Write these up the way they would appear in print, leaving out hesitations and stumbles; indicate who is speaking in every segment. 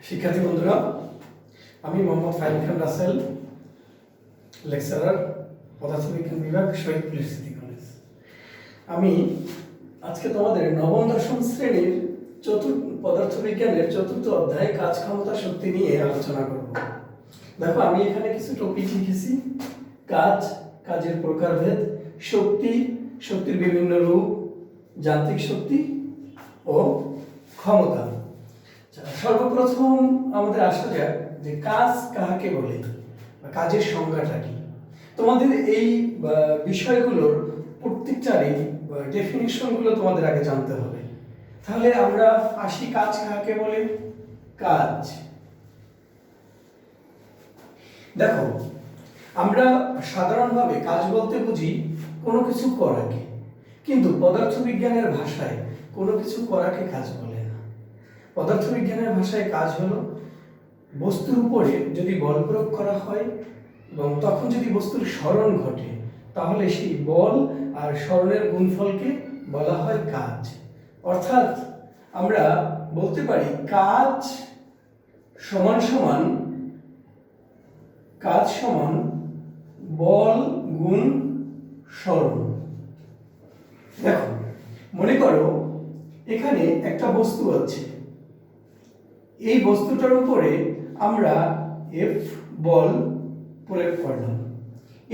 Speaker 1: শিক্ষার্থী বন্ধুরা, আমি মোহাম্মদ ফাহিম খান রাসেল, লেকচারার, পদার্থবিজ্ঞান বিভাগ, শহীদ পুলিশ সিটি কলেজ। আমি আজকে তোমাদের নবম দশম শ্রেণীর পদার্থবিজ্ঞানের চতুর্থ অধ্যায় কাজ ক্ষমতা শক্তি নিয়ে আলোচনা করব। দেখো, আমি এখানে কিছু টপিক লিখেছি: কাজ, কাজের প্রকারভেদ, শক্তি, শক্তির বিভিন্ন রূপ, যান্ত্রিক শক্তি ও ক্ষমতা। সর্বপ্রথম আমাদের আসা যাক যে কাজ কাহাকে বলে, কাজের সংজ্ঞাটা কি। তোমাদের এই বিষয়গুলোর প্রত্যেকটারই ডেফিনিশনগুলো তোমাদের আগে জানতে হবে। তাহলে আমরা আসি, কাজ কাহাকে বলে। কাজ, দেখো, আমরা সাধারণভাবে কাজ বলতে বুঝি কোনো কিছু করাকে, কিন্তু পদার্থবিজ্ঞানের ভাষায় কোনো কিছু করাকে কাজ বলে না। পদার্থবিজ্ঞানের ভাষায় কাজ হলো বস্তুর উপরে যদি বল প্রয়োগ করা হয় এবং তখন যদি বস্তুর স্মরণ ঘটে, তাহলে সেই বল আর স্মরণের গুণফলকে বলা হয় কাজ। অর্থাৎ আমরা বলতে পারি কাজ সমান বল গুণ স্মরণ। দেখো, মনে করো এখানে একটা বস্তু আছে, এই বস্তুটার উপরে আমরা এফ বল প্রয়োগ করলাম।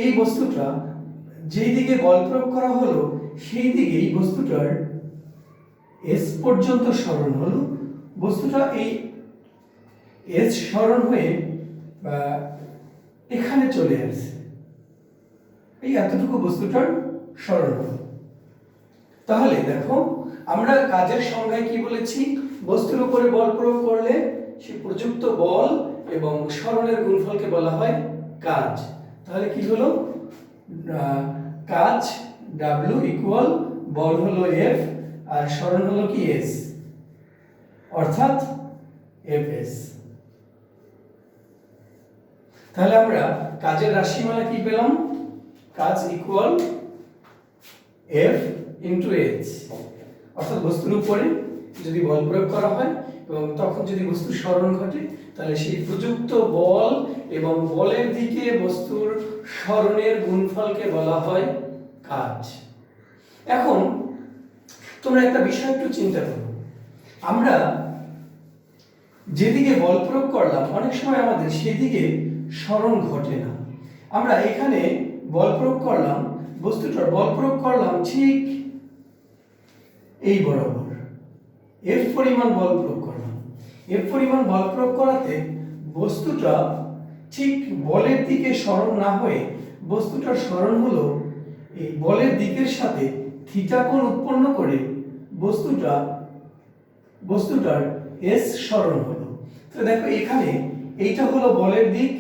Speaker 1: এই বস্তুটা যেই দিকে বল প্রয়োগ করা হলো সেই দিকে এই বস্তুটার এস পর্যন্ত স্মরণ হলো। বস্তুটা এই এস স্মরণ হয়ে এখানে চলে আসছে, এই এতটুকু বস্তুটার স্মরণ হলো। তাহলে দেখো, আমরা কাজের সংজ্ঞায় কি বলেছি? বস্তুর উপরে বল প্রয়োগ করলে সে প্রযুক্ত বল এবং স্মরণের গুণফলকে বলা হয় কাজ। তাহলে কি হলো? কাজ W ইকুয়াল বল হলো F আর স্মরণ হলো কি S, অর্থাৎ Fs। তাহলে আমরা কাজের রাশিমালা কি পেলাম? কাজ ইকুয়াল F ইন্টু H, অর্থাৎ বস্তুর উপরে যদি বল প্রয়োগ করা হয় এবং তখন যদি বস্তুর স্মরণ ঘটে, তাহলে সেই প্রযুক্ত বল এবং বলের দিকে বস্তুর স্মরণের গুণফলকে বলা হয় কাজ। এখন তোমরা একটা বিষয় একটু চিন্তা করো, আমরা যেদিকে বল প্রয়োগ করলাম অনেক সময় আমাদের সেদিকে স্মরণ ঘটে না। আমরা এখানে বল প্রয়োগ করলাম, বস্তুটার বল প্রয়োগ করলাম ঠিক এই বরাবর, এফ পরিমাণ বল প্রয়োগ করলাম। এফ পরিমাণ বল প্রয়োগ করাতে বস্তুটা ঠিক বলের দিকে স্মরণ না হয়ে বস্তুটার স্মরণ হলো এই বলের দিকের সাথে থিটা কোণ উৎপন্ন করে বস্তুটার এস স্মরণ হলো। তো দেখো, এখানে এইটা হলো বলের দিক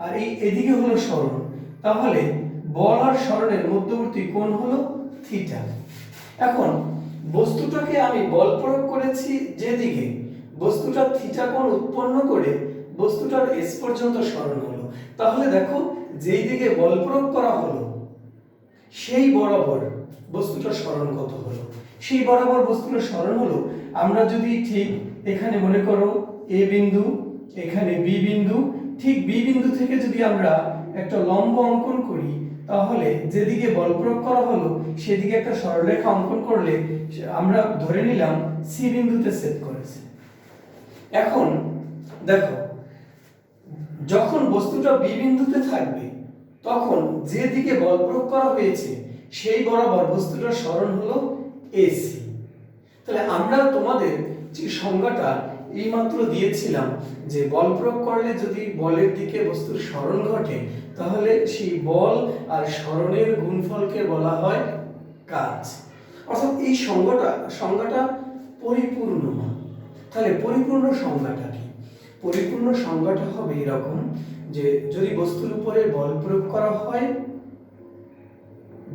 Speaker 1: আর এদিকে হলো স্মরণ। তাহলে বল আর স্মরণের মধ্যবর্তী কোণ হলো থিটা। এখন বস্তুটাকে আমি বল প্রয়োগ করেছি যেদিকে, বস্তুটা থিটা কোণ উৎপন্ন করে বস্তুটার এস পর্যন্ত স্মরণ হলো। তাহলে দেখো, যেই দিকে বল প্রয়োগ করা হলো সেই বরাবর বস্তুটার স্মরণ কত হলো? সেই বরাবর বস্তুটার স্মরণ হলো, আমরা যদি ঠিক এখানে মনে করো এ বিন্দু, এখানে বি বিন্দু, ঠিক বি বিন্দু থেকে যদি আমরা একটা লম্ব অঙ্কন করি, তাহলে যেদিকে বল প্রয়োগ করা হলো সেদিকে একটা সরলরেখা অঙ্কন করলে আমরা ধরে নিলাম সি বিন্দুতে ছেদ করেছে। এখন দেখো, যখন বস্তুটা বি বিন্দুতে থাকবে তখন যেদিকে বল প্রয়োগ করা হয়েছে সেই বরাবর বস্তুটার স্মরণ হলো এসি। তাহলে আমরা তোমাদের যে সংজ্ঞাটা এইমাত্র দিয়েছিলাম যে বল প্রয়োগ করলে যদি বলের দিকে বস্তুর স্মরণ ঘটে, তাহলে সেই বল আর স্মরণের গুণফলকে বলা হয় কাজ। অর্থাৎ এই সংজ্ঞাটা পরিপূর্ণ না। তাহলে পরিপূর্ণ সংজ্ঞাটা কি? পরিপূর্ণ সংজ্ঞাটা হবে এরকম যে যদি বস্তুর উপরে বল প্রয়োগ করা হয়,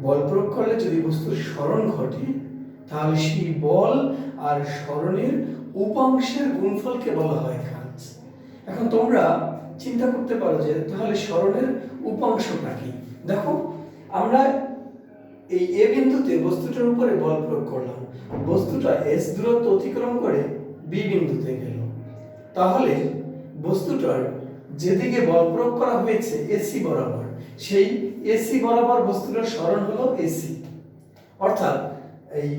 Speaker 1: বল প্রয়োগ করলে যদি বস্তুর স্মরণ ঘটে, তাহলে সেই বল আর স্মরণের উপাংশের গুণফলকে বলা হয় কাজ। এখন তোমরা চিন্তা করতে পারো যে তাহলে স্মরণের উপাংশটা কি? দেখো, আমরা এই এ বিন্দুতে বস্তুটার উপরে বল প্রয়োগ করলাম, বস্তুটা এস দূরত্ব অতিক্রম করে বি বিন্দুতে গেল। তাহলে বস্তুটার যেদিকে বল প্রয়োগ করা হয়েছে এসি বরাবর, সেই এসি বরাবর বস্তুটার সরণ হলো এসি। অর্থাৎ এই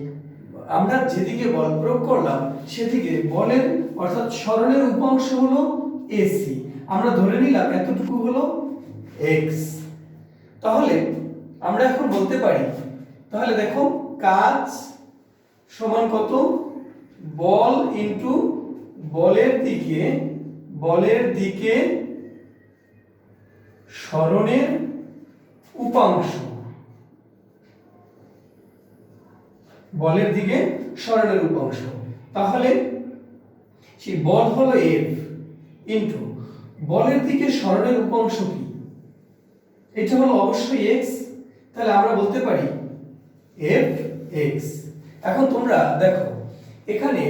Speaker 1: আমরা যেদিকে বল প্রয়োগ করলাম সেদিকে বলের অর্থাৎ সরণের উপাংশ হলো এসি। আমরা ধরে নিলাম এতটুকু হলো এক্স। তাহলে আমরা এখন বলতে পারি, তাহলে দেখো কাজ সমান কত, বল ইনটু বলের দিকে সরণের উপাংশ, বলের দিকে সরণের উপাংশ। তাহলে সেই বল হলো এফ ইনটু বলের দিকে সরণের উপাংশ কি, এটা হলো অবশ্যই এক্স। তাহলে আমরা বলতে পারি এফ এক্স। এখন তোমরা দেখো এখানে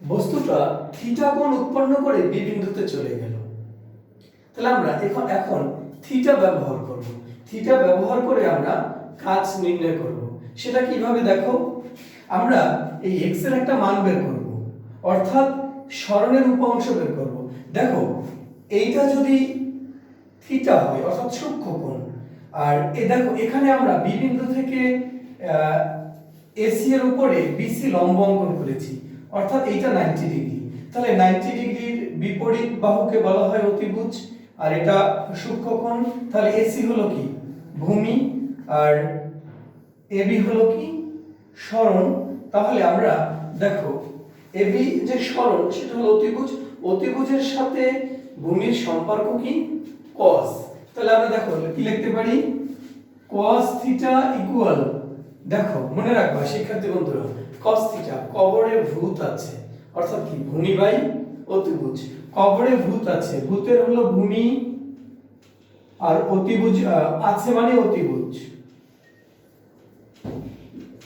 Speaker 1: বস্তুটা থিটা কোণ উৎপন্ন করে বি বিন্দুতে চলে গেল। তাহলে আমরা এখন থিটা ব্যবহার করব। থিটা ব্যবহার করে আমরা কাজ নির্ণয় করব। সেটা কিভাবে দেখো, আমরা এই এক্স এর একটা মান বের করব, অর্থাৎ সরণের উপাংশ বের করব। দেখো এইটা যদি থিটা হয় অর্থাৎ সূক্ষ্মকোণ, আর দেখো এখানে আমরা বি বিন্দু থেকে এসি এর উপরে বিসি লম্ব অঙ্কন করেছি, অর্থাৎ এইটা 90 ডিগ্রি। তাহলে 90 ডিগ্রির বিপরীত বাহুকে বলা হয় অতিভুজ, আর এটা সূক্ষ্মকোণ। তাহলে এসি হলো কি, ভূমি, আর এবি হলো কি, সরণ। তাহলে আমরা দেখো এবি যে সরণ সেটা হলো অতিভুজ, অতিভুজের সাথে ভূমির সম্পর্ক কি, cos। তাহলে আমরা দেখো কি লিখতে পারি, cos থিটা ইকুয়াল, দেখো মনে রাখবা শিক্ষার্থী বন্ধুরা, cos থিটা কবরে ভূত আছে, অর্থাৎ কি ভূমি বাই অতিভুজ। কবরে ভূত আছে, ভূতের হলো ভূমি, আর অতিভুজ আছে মানে অতিভুজ।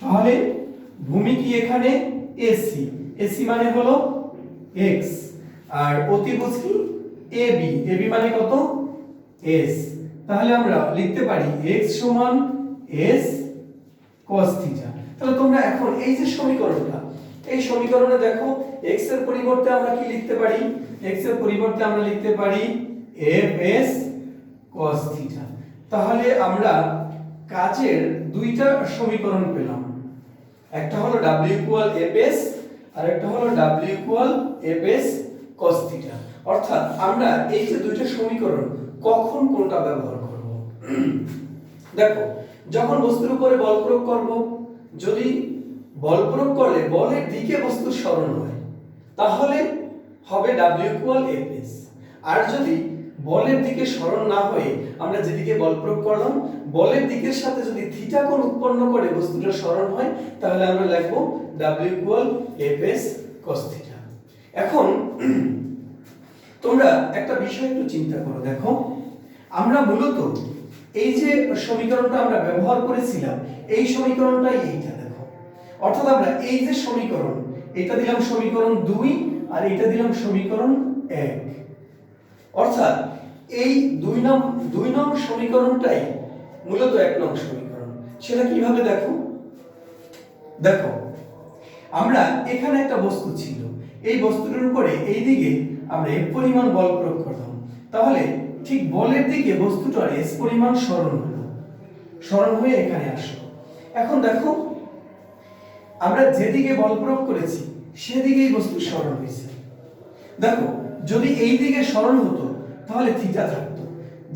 Speaker 1: তাহলে ভূমি কি এখানে এসি, এসি মানে হলো এক্স, আর অতিভুজ কি এবি, এবি মানে কত এস। তাহলে আমরা লিখতে পারি এক্স সমান এস cos থিটা। তাহলে তোমরা এখন এই যে সমীকরণটা, এই সমীকরণে দেখো এক্স এর পরিবর্তে আমরা কি লিখতে পারি, এক্স এর পরিবর্তে আমরা লিখতে পারি এফ এস cos থিটা। তাহলে আমরা কাজের দুইটা সমীকরণ পেলাম, একটা হলো w ইকুয়াল fs আর একটা হলো w equal fs cos theta. অর্থাৎ আমরা এই যে দুইটা সমীকরণ কখন কোনটা ব্যবহার করব, দেখো যখন বস্তুর উপরে বল প্রয়োগ করব, যদি বল প্রয়োগ করলে বলের দিকে বস্তুর সরণ হয় তাহলে হবে w ইকুয়াল fs। আর যদি বলের দিকে সরণ না হয়ে আমরা যেদিকে বল প্রয়োগ করলাম বলের দিকের সাথে যদি থিটা কোণ উৎপন্ন করে বস্তুটা সরণ হয় তাহলে আমরা লিখব w equal fs cos theta. এখন তোমরা একটা বিষয় একটু চিন্তা করো, দেখো আমরা মূলত এই যে সমীকরণটা আমরা ব্যবহার করেছিলাম এই সমীকরণটাই এইটা, দেখো অর্থাৎ আমরা এই যে সমীকরণ, এটা দিলাম সমীকরণ 2 আর এটা দিলাম সমীকরণ 1, অর্থাৎ এই 2 নং সমীকরণটাই মূলত 1 নং সমীকরণ। সেটা কিভাবে দেখো, দেখো আমরা এখানে একটা বস্তু ছিল, এই বস্তুটার উপরে এই দিকে আমরা f পরিমাণ বল প্রয়োগ করলাম, তাহলে ঠিক বলের দিকে বস্তুটার s পরিমাণ সরণ হলো, সরণ হয়ে এখানে আসলো। এখন দেখো আমরা যেদিকে বল প্রয়োগ করেছি সেদিকেই বস্তু সরণ হয়েছে। দেখো যদি এই দিকে সরণ হতো তাহলে থিটা থাকতো,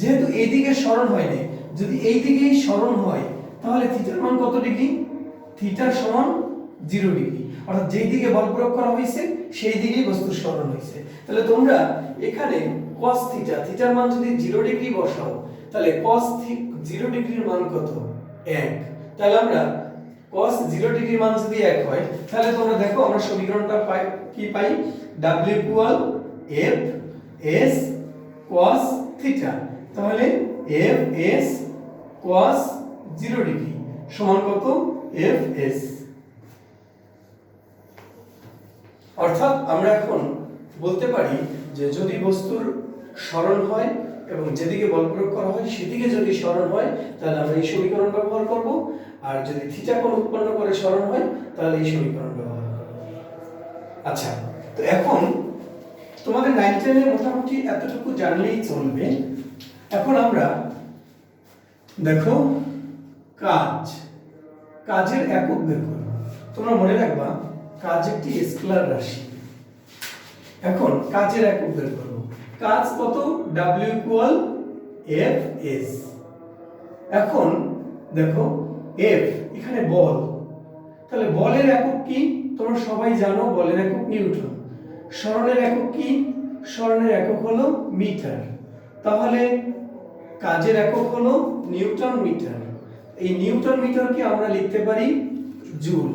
Speaker 1: যেহেতু এই দিকে সরণ হয়নি, যদি এই দিকেই সরণ হয় তাহলে থিটার মান কত ডিগ্রি, থিটার সমান 0 ডিগ্রি, অর্থাৎ যেই দিকে বল প্রয়োগ করা হয়েছে সেই দিকেই বস্তু সরণ হয়েছে। তাহলে তোমরা এখানে cos থিটা, থিটার মান যদি 0 ডিগ্রি বসাও তাহলে cos 0 ডিগ্রির মান কত, 1। তাহলে আমরা cos 0 ডিগ্রির মান যদি 1 হয় তাহলে তোমরা দেখো আমরা সমীকরণটা পাই কি পাই, w equal f s cos theta. তাহলে f s cos 0 ডিগ্রি সমান কত, f s। অর্থাৎ আমরা এখন বলতে পারি যে যদি বস্তুর সরণ হয় এবং যেদিকে বল প্রয়োগ করা হয় সেদিকে যদি সরণ হয় তাহলে আমরা এই সমীকরণ ব্যবহার করব, আর যদি থিটা কোণ উৎপন্ন করে সরণ হয় তাহলে এই সমীকরণ ব্যবহার করব। আচ্ছা, তো এখন তোমাদের 9 10 এ মোটামুটি এতটুকু জানলেই চলবে। এখন আমরা দেখো কাজের একক বের করব। তোমরা মনে রাখবা কাজ একটি স্কেলার রাশি। এখন কাজের একক বের করব। কাজ কত? W equal F S। এখন দেখো F এখানে বল, তাহলে বলের একক কি? তোমরা সবাই জানো বলের একক নিউটন। সরণের একক কি? সরণের একক হলো মিটার। তাহলে কাজের একক হলো নিউটন মিটার। এই নিউটন মিটারকে আমরা লিখতে পারি জুল।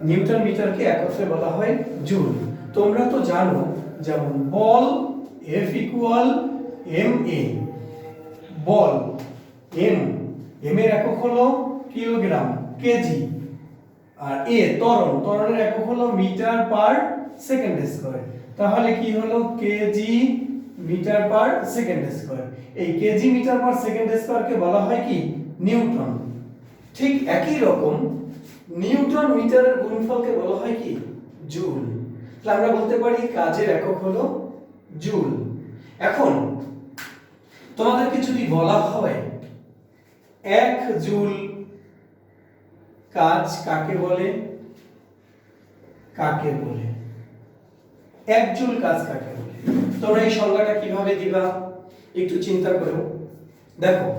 Speaker 1: নিউটন মিটারকে একত্রে বলা হয় জুল। তোমরা তো জানো যেমন বল F ইকুয়াল ma, বল m এর একক হলো কিলোগ্রাম কেজি, আর ত্বরণের একক হলো মিটার পার সেকেন্ড স্কয়ার। তাহলে কি হলো kg metre per second square. এই কেজি মিটার পার সেকেন্ড স্কয়ারকে বলা হয় কি? নিউটন। ঠিক একই রকম নিউটন মিটারের গুণফলকে বলা হয় কি? জুল। তাহলে আমরা বলতে পারি কাজের একক হলো জুল। এখন তোমাদেরকে যদি বলা হয় 1 জুল কাজ কাকে বলে? 1 জুল কাজ কাকে বলে? তোমরা এই সংজ্ঞাটা কিভাবে দিবা একটু চিন্তা করো। দেখো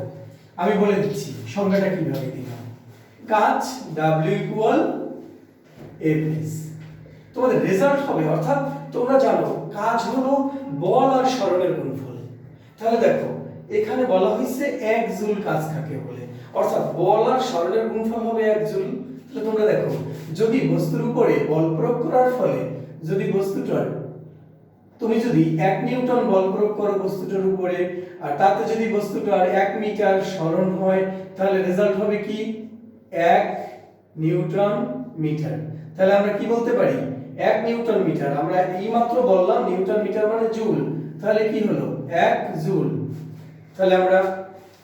Speaker 1: আমি বলে দিচ্ছি সংজ্ঞাটা কিভাবে দিবা। কাজ W ইকুয়াল Fs। তোমাদের রেজাল্ট হবে, অর্থাৎ তোমরা জানো কাজ হলো বল আর সরণের গুণফল। তাহলে দেখো এখানে বলা হয়েছে 1 জুল কাজ কাকে বলে, অর্থাৎ বল আর সরণের গুণফল হবে 1 জুল। তাহলে তোমরা দেখো যদি বস্তুর উপরে বল প্রয়োগ করার ফলে যদি বস্তুটার তুমি যদি 1 নিউটন বল প্রয়োগ করো বস্তুটার উপরে, আর তাতে যদি বস্তুটার 1 মিটার সরণ হয়, তাহলে রেজাল্ট হবে কি? 1 নিউটন মিটার। তাহলে আমরা কি বলতে পারি? 1 নিউটন মিটার। আমরা এইমাত্র বললাম নিউটন মিটার মানে জুল, তাহলে কি হলো? 1 জুল। তাহলে আমরা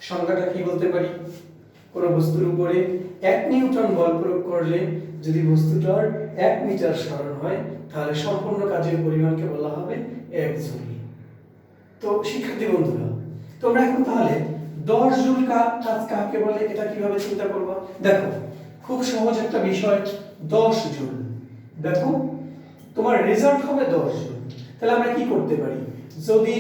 Speaker 1: সংখ্যাটা কি বলতে পারি? কোন বস্তুর উপরে 1 নিউটন বল প্রয়োগ করলে যদি বস্তুটার 1 মিটার সরণ হয়, তাহলে সম্পূর্ণ কাজের পরিমাণকে বলা হবে 1 জুল। তো শিক্ষার্থী বন্ধুরা, তোমরা এখন তাহলে 10 জুল কাজ কাকে বলে এটা কিভাবে চিন্তা করবা? দেখো খুব সহজ একটা বিষয়, 10 জুল। দেখো তোমার রেজাল্ট হবে 10 জুল। তাহলে আমরা কি করতে পারি? যদি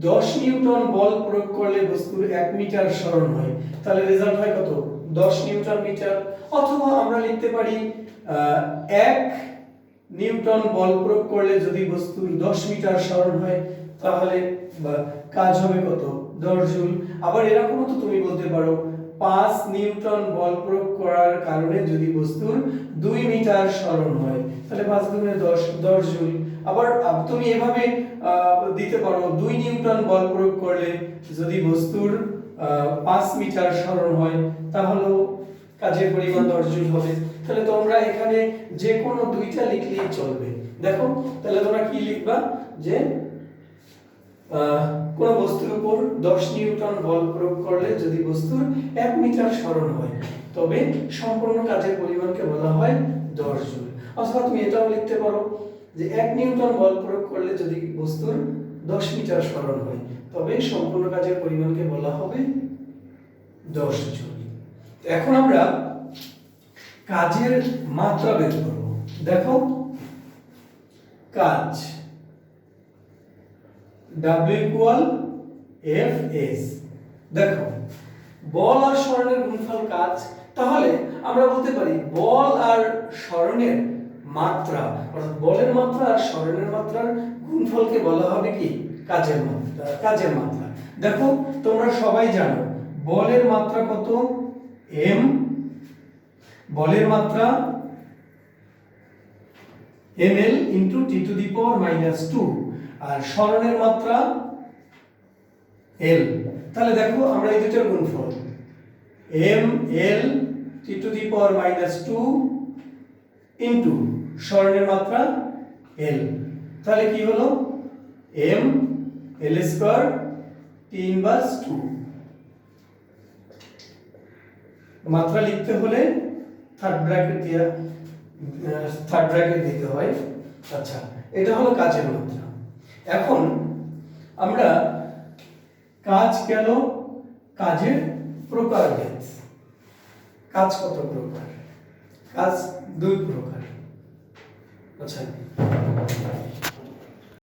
Speaker 1: 10 নিউটন বল প্রয়োগ করলে বস্তুর 1 মিটার সরণ হয়, তাহলে রেজাল্ট হয় কত? 10 নিউটন মিটার। অথবা আমরা লিখতে পারি 1 নিউটন বল প্রয়োগ করলে যদি বস্তুর 10 মিটার সরণ হয়, তাহলে কাজ হবে কত? 10 জুল। আবার এরকমও তো তুমি বলতে পারো 5 নিউটন বল প্রয়োগ করার কারণে যদি বস্তুর 2 মিটার সরণ হয়, তাহলে 5 গুণে 10 জুল। আবার তুমি এভাবে দিতে পারো 2 নিউটন বল প্রয়োগ করলে যদি বস্তুর 5 মিটার সরণ হয়, তাহলে কাজের পরিমাণ 10 জুল হবে। তাহলে তোমরা এখানে যে কোনো দুইটা লিখলেই চলবে। দেখো তাহলে তোমরা কি লিখবা? যে কোন বস্তুর উপর 10 নিউটন বল প্রয়োগ করলে যদি বস্তুর 1 মিটার সরণ হয়, তবে সম্পূর্ণ কাজের পরিমাণকে বলা হয় 10 জুল। অথবা তুমি এটাও লিখতে পারো যে 1 নিউটন বল প্রয়োগ করলে যদি বস্তুর 10 মিটার সরণ হয়, তবে সম্পূর্ণ কাজের পরিমাণকে বলা হবে 10 জুল। এখন আমরা কাজের মাত্রা বের করব। দেখো কাজ W ইকুয়াল Fs। দেখো বল আর সরণের গুণফল কাজ। তাহলে আমরা বলতে পারি বল আর সরণের মাত্রা, অর্থাৎ বলের মাত্রা আর সরণের মাত্রার গুণফলকে বলা হবে কি? কাজের মাত্রা। দেখো তোমরা সবাই জানো বলের মাত্রা কত? m। বলের মাত্রা ml ইনটু t⁻⁻², আর সরণের মাত্রা l। তাহলে দেখো আমরা এই দুটোর গুণফল ml t⁻² ইনটু সরণের মাত্রা l, তাহলে কি হলো? m l² t⁻²। মাত্রা লিখতে হলে থার্ড ব্র্যাকেট দিতে হয়। আচ্ছা এটা হলো কাজের মাত্রা। এখন আমরা কাজ গেল, কাজের প্রকারভেদ। কাজ কত প্রকার? কাজ দুই প্রকার। আচ্ছা,